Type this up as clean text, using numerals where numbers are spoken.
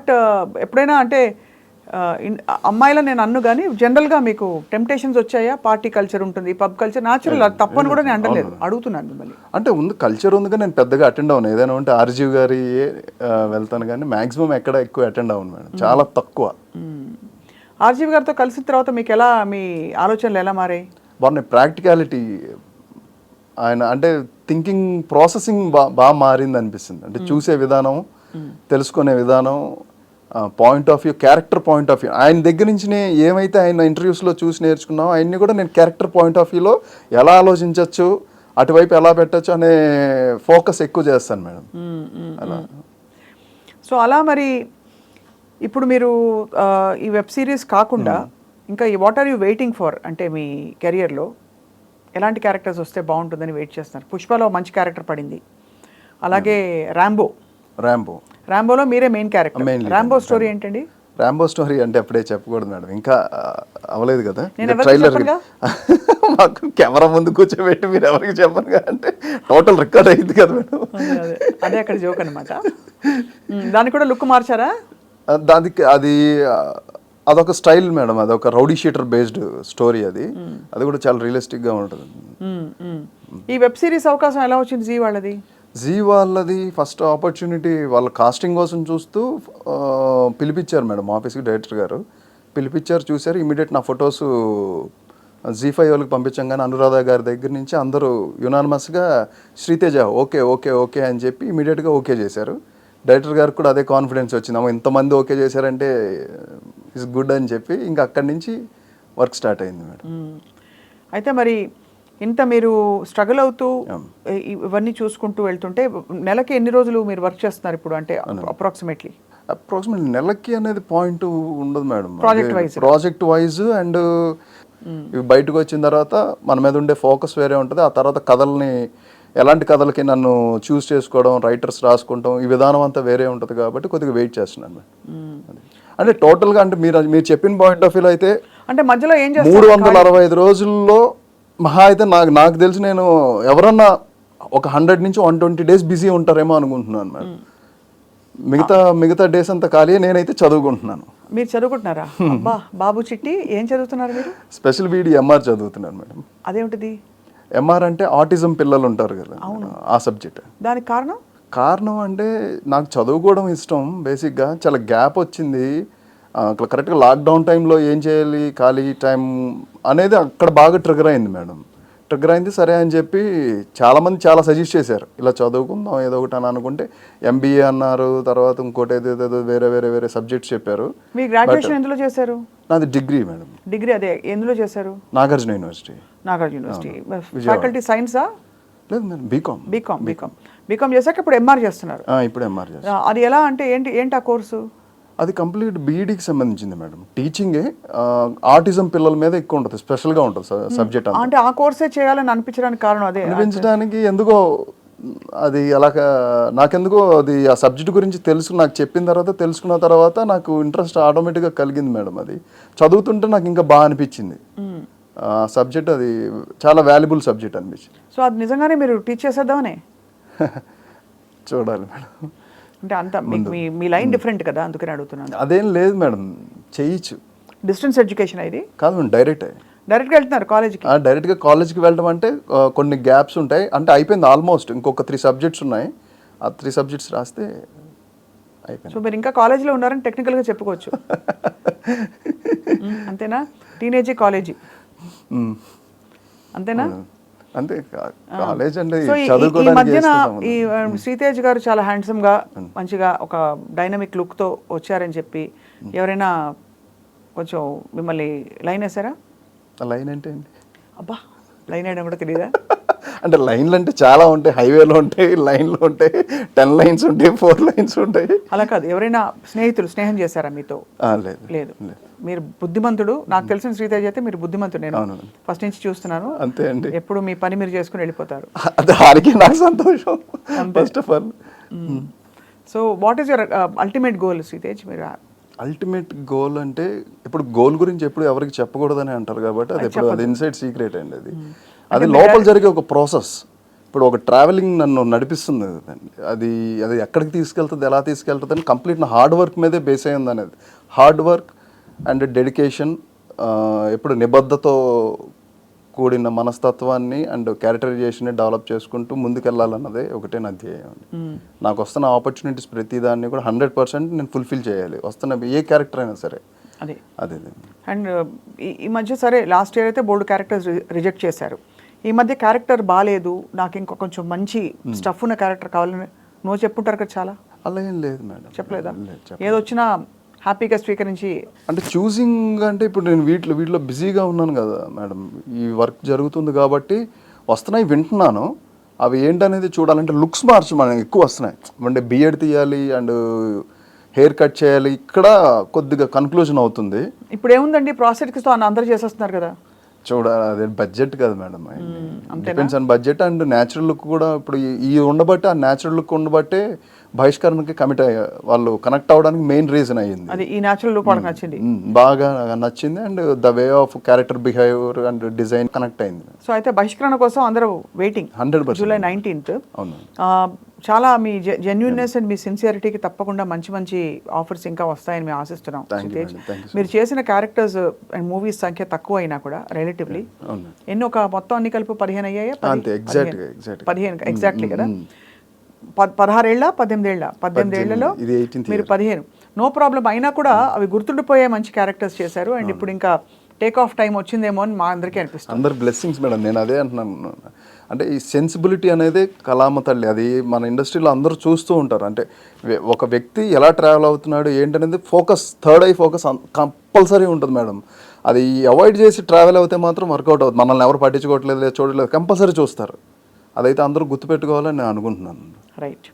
But ఎప్పుడైనా అంటే అమ్మాయిలా నేను అన్ను కానీ జనరల్గా మీకు టెంప్టేషన్స్ వచ్చాయా? పార్టీ కల్చర్ ఉంటుంది, పబ్ కల్చర్ న్యాచురల్, అది తప్పని కూడా నేను అంటలేదు, అడుగుతున్నాను మిమ్మల్ని. అంటే ఉంది, కల్చర్ ఉంది కానీ నేను పెద్దగా అటెండ్ అవ్వను. ఏదైనా ఉంటే ఆర్జీవ్ గారి వెళ్తాను కానీ మ్యాక్సిమం ఎక్కడ ఎక్కువ అటెండ్ అవ్వను మేడం, చాలా తక్కువ. ఆర్జీవి గారితో కలిసిన తర్వాత మీకు ఎలా, మీ ఆలోచనలు ఎలా మారాయి? బాగున్నాయి. ప్రాక్టికాలిటీ ఆయన అంటే థింకింగ్ ప్రాసెసింగ్ బాగా మారింది అనిపిస్తుంది. అంటే చూసే విధానం, తెలుసుకునే విధానం, point of view, character point of view. ఆయన దగ్గర నుంచి ఏమైతే ఆయన ఇంటర్వ్యూస్లో చూసి నేర్చుకున్నామో అవన్నీ కూడా నేను క్యారెక్టర్ పాయింట్ ఆఫ్ వ్యూలో ఎలా ఆలోచించవచ్చు, అటువైపు ఎలా పెట్టచ్చు అనే ఫోకస్ ఎక్కువ చేస్తాను మేడం. అలా. సో అలా మరి ఇప్పుడు మీరు ఈ వెబ్ సిరీస్ కాకుండా ఇంకా what are you waiting for? అంటే మీ కెరియర్లో ఎలాంటి క్యారెక్టర్స్ వస్తే బాగుంటుందని వెయిట్ చేస్తున్నారు? పుష్పలో మంచి క్యారెక్టర్ పడింది, అలాగే ర్యాంబోలో మీరే మెయిన్ క్యారెక్టర్. ర్యాంబో స్టోరీ ఏంటండి? ర్యాంబో స్టోరీ అంటే అప్పుడే చెప్పకూడదు మేడం, ఇంకా అవ్వలేదు కదా ట్రైలర్. మాకు కెమెరా ముందు కూర్చోబెట్టి మీరు ఎవరికి చెప్పను అంటే టోటల్ రికార్డ్ అయింది కదా మేడం. అదే అక్కడ జోక్ అనమాట. దానికి కూడా లుక్ మార్చారా? దానికి అదొక స్టైల్ మేడం, అదొక రౌడీ షీటర్ బేస్డ్ స్టోరీ. అది కూడా చాలా రియలిస్టిక్గా ఉంటుంది. ఈ వెబ్ సిరీస్ అవకాశం ఎలా వచ్చింది జీ వాళ్ళది? జీ వాళ్ళది ఫస్ట్ ఆపర్చునిటీ వాళ్ళ కాస్టింగ్ కోసం చూస్తూ పిలిపించారు మేడం ఆఫీస్కి. డైరెక్టర్ గారు పిలిపించారు, చూశారు, ఇమీడియట్ నా ఫొటోస్ జీ5 వాళ్ళకి పంపించంగానే అనురాధ గారి దగ్గర నుంచి అందరూ యునానిమస్గా శ్రీతేజ ఓకే ఓకే ఓకే అని చెప్పి ఇమీడియట్గా ఓకే చేశారు. డైరెక్టర్ గారికి కూడా అదే కాన్ఫిడెన్స్ వచ్చింది, అమ్మ ఇంతమంది ఓకే చేశారంటే ఇట్స్ గుడ్ అని చెప్పి ఇంకా అక్కడి నుంచి వర్క్ స్టార్ట్ అయింది మేడం. అయితే మరి ఇంత మీరు స్ట్రగుల్ అవుతూ ఇవన్నీ చూసుకుంటూ వెళ్తుంటే నెలకి ఎన్ని రోజులు మీరు వర్క్ చేస్తున్నారు ఇప్పుడు? అంటే అప్రాక్సిమేట్లీ నెలకి అనేది పాయింట్ ఉండదు మేడం, ప్రాజెక్ట్ వైజ్. అండ్ ఇవి బయటకు వచ్చిన తర్వాత మన మీద ఉండే ఫోకస్ వేరే ఉంటుంది. ఆ తర్వాత కథల్ని, ఎలాంటి కథలకి నన్ను చూస్ చేసుకోవడం, రైటర్స్ రాసుకుంటాం, ఈ విధానం అంతా వేరే ఉంటుంది కాబట్టి కొద్దిగా వెయిట్ చేస్తున్నాను మేడం. అంటే టోటల్గా అంటే మీరు చెప్పిన పాయింట్ ఆఫ్ వ్యూలో అయితే అంటే మధ్యలో ఏం 365 రోజుల్లో మహా అయితే నాకు తెలిసి నేను ఎవరన్నా ఒక 100 నుంచి 120 డేస్ బిజీ ఉంటారేమో అనుకుంటున్నాను మేడం. మిగతా డేస్ అంతా ఖాళీ. నేనైతే చదువుకుంటున్నాను. మీరు చదువుకుంటున్నారా? అబ్బా, బాబు చిట్టి ఏం చదువుతున్నారు మీరు? స్పెషల్ వీడి ఎంఆర్ చదువుతున్నాను మేడం. అదేమిటిది? ఎంఆర్ అంటే ఆటిజం పిల్లలు ఉంటారు కదా, ఆ సబ్జెక్ట్. దానికి కారణం అంటే నాకు చదువుకోవడం ఇష్టం బేసిక్గా. చాలా గ్యాప్ వచ్చింది కరెక్ట్గా లాక్డౌన్ టైంలో ఏం చేయాలి, ఖాళీ టైం అనేది అక్కడ బాగా ట్రిగర్ అయింది మేడం. ట్రిగర్ అయింది సరే అని చెప్పి చాలామంది చాలా సజెస్ట్ చేశారు, ఇలా చదువుకుందాం ఏదో ఒకటి అని అనుకుంటే ఎంబీఏ అన్నారు, తర్వాత ఇంకోటి ఏదో వేరే సబ్జెక్ట్స్ చెప్పారు. మీ గ్రాడ్యుయేషన్ ఎందులో చేశారు? నాది డిగ్రీ మేడం. డిగ్రీ అదే ఎందులో చేశారు? నాగార్జున యూనివర్సిటీ. ఫ్యాకల్టీ సైన్సా? లేదు మేడం, బీకామ్ చేశాక ఇప్పుడు ఎంఆర్ చేస్తున్నారు. ఇప్పుడు ఎంఆర్ చేస్తున్నారు. అది ఎలా అంటే ఏంటి ఆ కోర్సు? అది కంప్లీట్ బీఈడీకి సంబంధించింది మేడం. టీచింగే ఆటిజం పిల్లల మీద ఎక్కువ ఉంటుంది, స్పెషల్గా ఉంటుంది సబ్జెక్ట్. అంటే ఆ కోర్సే చేయాలని అనిపించడానికి కారణం అదే? అనిపించడానికి ఎందుకో అది అలాగా నాకెందుకో అది ఆ సబ్జెక్ట్ గురించి నాకు తెలుసుకున్న తర్వాత నాకు ఇంట్రెస్ట్ ఆటోమేటిక్గా కలిగింది మేడం. అది చదువుతుంటే నాకు ఇంకా బాగా అనిపించింది సబ్జెక్ట్. అది చాలా వాల్యుబుల్ సబ్జెక్ట్ అనిపించింది. సో అది నిజంగానే మీరు టీచ్ చేసేద్దామనే చూడాలి మేడం. అంటే అంత మీ లైన్ డిఫరెంట్ కదా, అందుకని అడుగుతున్నాను. అదేం లేదు మేడం, చేయొచ్చు. డిస్టెన్స్ ఎడ్యుకేషన్ ఇది కాదు మేడం, డైరెక్ట్గా వెళ్తున్నారు కాలేజ్కి? డైరెక్ట్గా కాలేజ్కి వెళ్ళడం అంటే కొన్ని గ్యాప్స్ ఉంటాయి. అంటే అయిపోయింది ఆల్మోస్ట్, ఇంకొక 3 సబ్జెక్ట్స్ ఉన్నాయి. ఆ 3 సబ్జెక్ట్స్ రాస్తే అయిపోయింది. సో మీరు ఇంకా కాలేజీలో ఉన్నారని టెక్నికల్గా చెప్పుకోవచ్చు. అంతేనా? టీనేజీ కాలేజీ అంతేనా? అంతే. కాలేజ్ అంటే ఈ మధ్యన ఈ శ్రీతేజ్ గారు చాలా హ్యాండ్సమ్ గా మంచిగా ఒక డైనమిక్ లుక్ తో వచ్చారని చెప్పి ఎవరైనా కొంచెం మిమ్మల్ని లైన్ వేసారా? లైన్ అంటే అబ్బా, లైన్ వేయడం కూడా తెలియదా? అంటే లైన్లు అంటే చాలా ఉంటాయి, హైవేలో ఉంటాయి, లైన్లు ఉంటాయి, 10 లైన్స్ ఉంటాయి, 4 లైన్స్ ఉంటాయి. అలా కాదు, ఎవరైనా స్నేహం చేశారా మీతో? లేదు. మీరు బుద్ధిమంతుడు. నాకు తెలిసిన శ్రీతేజ్ అయితే మీరు బుద్ధిమంతుడు. నేను ఫస్ట్ నుంచి చూస్తున్నాను. అంతే అండి. ఎప్పుడు మీ పని మీరు చేసుకుని వెళ్ళిపోతారు. దానికి నాకు సంతోషం first of all. So what is your ultimate goal Sritej? మీరు అల్టిమేట్ గోల్ అంటే ఇప్పుడు గోల్ గురించి ఎప్పుడు ఎవరికి చెప్పకూడదని అంటారు కాబట్టి అది ఇన్సైడ్ సీక్రెట్ అండి. అది లోపల జరిగే ఒక ప్రాసెస్. ఇప్పుడు ఒక ట్రావెలింగ్ నన్ను నడిపిస్తుంది కదండి. అది అది ఎక్కడికి తీసుకెళ్తుంది, ఎలా తీసుకెళ్తుంది అని కంప్లీట్ నా హార్డ్ వర్క్ మీదే బేస్ అయ్యింది అనేది. హార్డ్ వర్క్ అండ్ డెడికేషన్, ఎప్పుడు నిబద్ధతో కూడిన మనస్తత్వాన్ని అండ్ క్యారెక్టరైజేషన్ని డెవలప్ చేసుకుంటూ ముందుకెళ్ళాలన్నదే ఒకటే నా ధ్యేయం అండి. నాకు వస్తున్న ఆపర్చునిటీస్ ప్రతిదాన్ని కూడా 100% నేను ఫుల్ఫిల్ చేయాలి, వస్తున్న ఏ క్యారెక్టర్ అయినా సరే. అదే అదే అండ్ ఈ మధ్య సరే లాస్ట్ ఇయర్ అయితే బోల్డ్ క్యారెక్టర్స్ రిజెక్ట్ చేశారు. ఈ మధ్య క్యారెక్టర్ బాగాలేదు, నాకు ఇంకో కొంచెం మంచి స్టఫ్ ఉన్న క్యారెక్టర్ కావాలని నువ్వు చెప్పుంటారు కదా చాలా. అలా ఏం లేదు మేడం. చెప్పలేదా? ఏదొచ్చినా హ్యాపీగా స్వీకరించి అంటే చూసింగ్ అంటే ఇప్పుడు నేను వీటిలో బిజీగా ఉన్నాను కదా మేడం, ఈ వర్క్ జరుగుతుంది కాబట్టి వస్తున్నాయి, వింటున్నాను. అవి ఏంటనేది చూడాలంటే లుక్స్ మనకి ఎక్కువ వస్తున్నాయి. అంటే బియర్డ్ తీయాలి అండ్ హెయిర్ కట్ చేయాలి, ఇక్కడ కొద్దిగా కన్క్లూజన్ అవుతుంది. ఇప్పుడు ఏముందండి ప్రాసెస్కి అందరూ చేసేస్తున్నారు కదా. అదే బడ్జెట్ కదా madam, depends on budget and natural look కూడా. ఇప్పుడు ఈ ఉండబట్టే, ఆ న్యాచురల్ లుక్ ఉండబట్టే బహిష్కరణకి కమిట్ అయ్యారు వాళ్ళు, కనెక్ట్ అవ్వడానికి మెయిన్ రీజన్ అయ్యింది. అది ఈ న్యాచురల్ లుక్ వాళ్ళకి నచ్చింది, బాగా నచ్చింది. And the way of character behaviour and design connect అయింది. సో అయితే బహిష్కరణ కోసం అందరూ వెయిటింగ్ 100%. July 19th. అవును, చాలా మీ జెన్యున్నెస్ అండ్ మీ సిన్సియారిటీకి తప్పకుండా మంచి మంచి ఆఫర్స్ ఇంకా వస్తాయని మేము ఆశిస్తున్నాం. మీరు చేసిన క్యారెక్టర్స్ అండ్ మూవీస్ సంఖ్య తక్కువ అయినా కూడా రిలేటివ్లీ ఎన్ని, ఒక మొత్తం అన్ని కలిపి 15 అయ్యాయా? 15 ఎగ్జాక్ట్లీ కదా. 16 ఏళ్ళ 18 ఏళ్ళ 18 ఏళ్లలో మీరు 15, నో ప్రాబ్లం. అయినా కూడా అవి గుర్తుండిపోయే మంచి క్యారెక్టర్స్ చేశారు. అండ్ ఇప్పుడు ఇంకా టేక్ ఆఫ్ టైం వచ్చిందేమో అని మా అందరికీ అనిపిస్తుంది. అందరు బ్లెస్సింగ్స్ మేడం, నేను అదే అంటున్నాను. అంటే ఈ సెన్సిబిలిటీ అనేది కళామ తల్లి, అది మన ఇండస్ట్రీలో అందరూ చూస్తూ ఉంటారు. అంటే ఒక వ్యక్తి ఎలా ట్రావెల్ అవుతున్నాడు ఏంటనేది focus, third I focus compulsory ఉంటుంది మేడం. అది అవాయిడ్ చేసి ట్రావెల్ అవుతే మాత్రం వర్కౌట్ అవుతుంది. మనల్ని ఎవరు పట్టించుకోవట్లేదు, చూడలేదు, కంపల్సరీ చూస్తారు. అదైతే అందరూ గుర్తుపెట్టుకోవాలని నేను అనుకుంటున్నాను. రైట్.